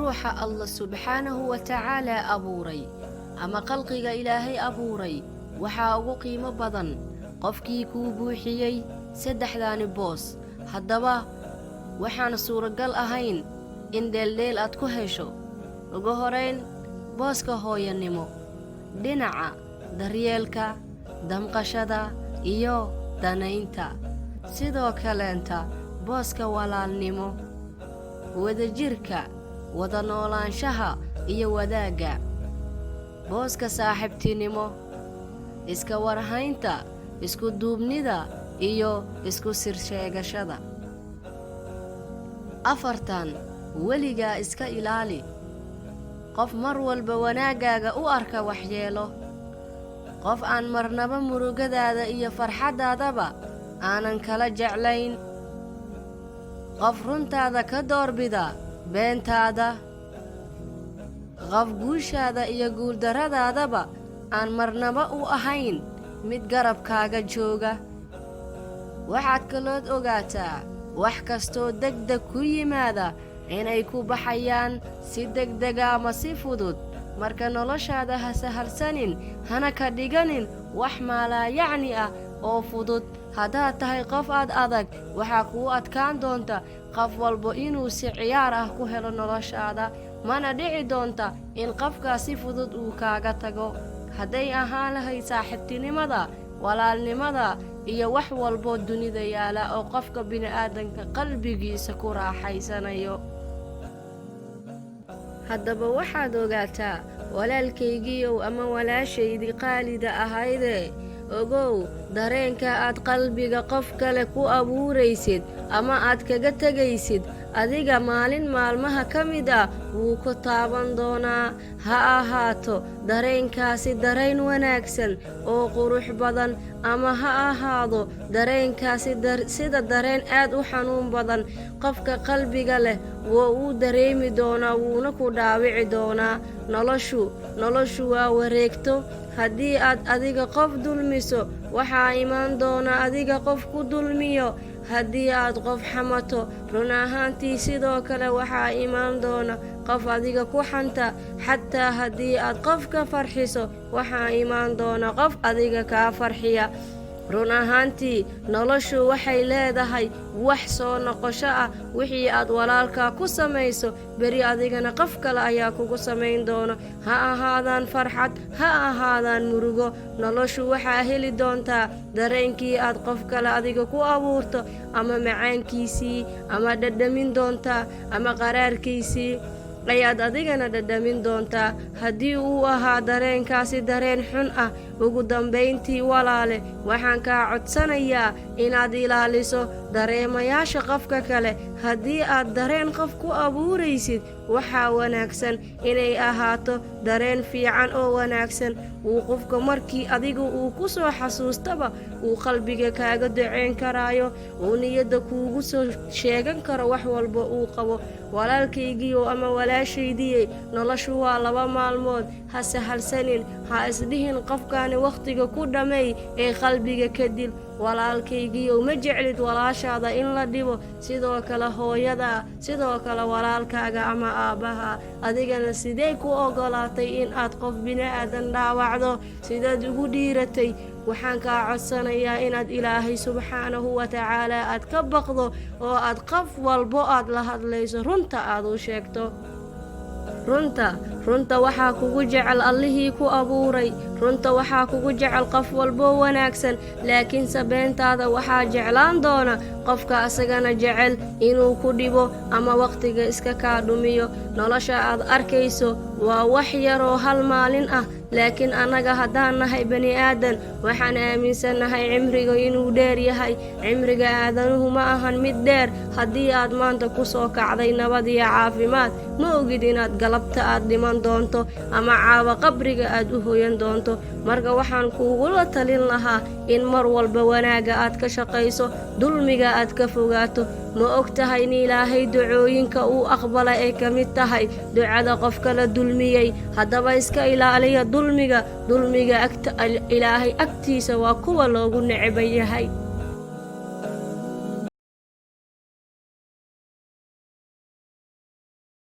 ruuxa Allah subxaanahu wa tacaala abuuray ama khalqiga ilaahay abuuray waxaa ugu qiimo badan qofkii kuu buuxiyey saddexdaani boos. haddaba waxaan suuragal ahayn in dheeldheel aad ku hesho. ugu horayn, booska hooyanimo, dhinaca daryeelka, damqashada iyo danaynta. sidoo kaleenta booska walaalnimo, wadajirka, wada noolaanshaha iyo wadaagga. booska saaxiibtinimo, iska warhaynta, isku duubnida iyo isku sirsheegashada. afartan, weligaa iska ilaali qof mar walba wanaaggaaga u arka waxyeelo, qof aan marnaba murugadaada iyo farxaddaadaba aanan kala jeclayn, qof runtaada ka doorbida beentaada, qof guushaada iyo guuldarradaadaba aan marnaba u ahayn mid garabkaaga jooga. waxaad kalood ogaataa wax kastoo degdeg ku yimaada inay ku baxayaan si degdega ama si fudud. marka noloshaada ha sahalsanin, hana ka dhiganin wax maalaayacni ah oo fudud. haddaad tahay qof adag, waxaa kuu adkaan doonta qof walba inuu si ciyaar ah ku helo noloshaada, mana dhici doonta in qofkaas si fudud uu kaaga tago. hadday ahaan lahayd saaxiibtinimada, walaalnimada iyo wax walboo dunida yaala oo qofka bini'aadanka qalbigiisa ku raaxaysanayo. haddaba waxaad ogaataa walaalkaygiiow ama walaashaydii qaalida ahaydee, ogow dareenka aad qalbiga qof kale ku abuuraysid ama aad kaga tegaysid adiga maalin maalmaha ka mid ah wuu ku taaban doonaa. ha ahaato dareenkaasi dareen wanaagsan oo qurux badan, ama ha ahaado dareenkaasi sida dareen aad u xanuun badan. qofka qalbiga leh waa uu dareemi doonaa, wuuna ku dhaawici doonaa. noloshu waa wareegto. haddii aad adiga qof dulmiso, waxaa imaan doona adiga qof ku dulmiyo. haddii aad qof xamato, run ahaantii sidoo kale waxaa imaan doona qof adiga ku xanta. xataa haddii aad qof ka farxiso, waxaa imaan doona qof adiga kaa farxiya. run ahaantii noloshu waxay leedahay wax soo noqosho ah. wixii aad walaalkaa ku samayso, beri adigana qof kale ayaa kugu samayn doono. ha ahaadaan farxad, ha ahaadaan murugo. noloshu waxaa heli doontaa dareenkii aad qof kale adiga ku abuurto, ama macaankiisii ama dhadhamin doontaa, ama qaraarkiisii ayaad adigana dhadhamin doontaa. haddii uu ahaa dareenkaasi dareen xun ah, ugu dambayntii walaale, waxaan kaa codsanayaa inaad ilaaliso dareemayaasha qofka kale. haddii aad dareen qof ku abuuraysid, waxaa wanaagsan inay ahaato dareen fiican oo wanaagsan. uu qofka markii adiga uu ku soo xasuustaba uu qalbiga kaaga ducayn karaayo, uu niyadda kuugu soo sheegan karo wax walba uu qabo. walaalkaygiiyo ama walaashaydiyey, noloshu waa 2 maalmood. ha sahalsanin, ha isdhihin qofkaani wakhtiga ku dhammeey ee qalbiga ka dil. walaalkaygiiyow, ma jeclid walaashaada in la dhibo, sidoo kale hooyadaa, sidoo kale walaalkaaga ama aabbaha. adigana sidee ku oggolaatay in aad qof bini'aadan dhaawacdo? sidaad ugu dhiiratay? waxaan kaa codsanayaa inaad ilaahay subxaanahu wa tacaalaa aad ka baqdo, oo aad qof walbo aad la hadlayso runta aad u sheegto. runta waxaa kugu jecel allihii ku abuuray. runta waxaa kugu jecel qof walboo wanaagsan, laakiinse beentaada waxaa jeclaan doona qofka asagana jecel inuu ku dhibo ama wakhtiga iska kaa dhumiyo. nolosha aad arkayso waa wax yaroo hal maalin ah, laakiin annaga haddaan nahay bani'aadan waxaan aaminsannahay cimriga inuu dheer yahay. cimriga aadanuhu ma ahan mid dheer. haddii aad maanta ku soo kacday nabad iyo caafimaad, ma ogid inaad galabta aad dhiman doonto ama caawa qabriga aad u hoyan doonto. marka waxaan kuugula talin lahaa in mar walba wanaagga aad ka shaqayso, dulmiga aad ka fogaato. ma og tahay in ilaahay ducooyinka uu aqbala ay ka mid tahay ducada qofka la dulmiyey? haddaba iska ilaaliya dulmiga. ilaahay agtiisa waa kuwa loogu necban yahay.